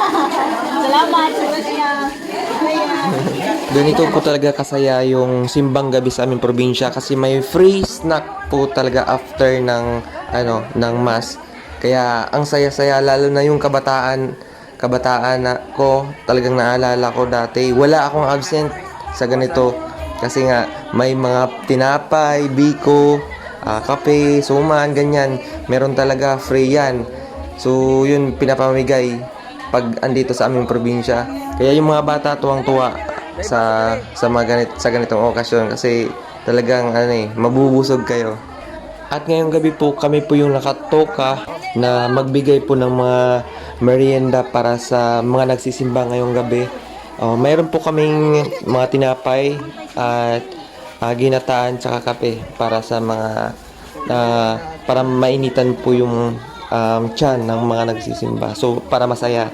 Salamat. Salamat. Ganito po talaga kasaya yung simbang gabi sa aming probinsya kasi may free snack po talaga after ng mass. Kaya ang saya-saya lalo na yung kabataan na ko talagang naalala ko dati. Wala akong absent sa ganito kasi nga may mga tinapay, biko, kape, suman, ganyan. Meron talaga free yan. So yun pinapamigay pag andito sa aming probinsya. Kaya yung mga bata tuwang-tuwa sa ganitong okasyon kasi talagang mabubusog kayo. At ngayong gabi po kami po yung nakatoka na magbigay po ng mga merienda para sa mga nagsisimba ngayong gabi. Mayroon po kaming mga tinapay at ginataan tsaka kape para sa mga para mainitan po yung tiyan ng mga nagsisimba. So para masaya.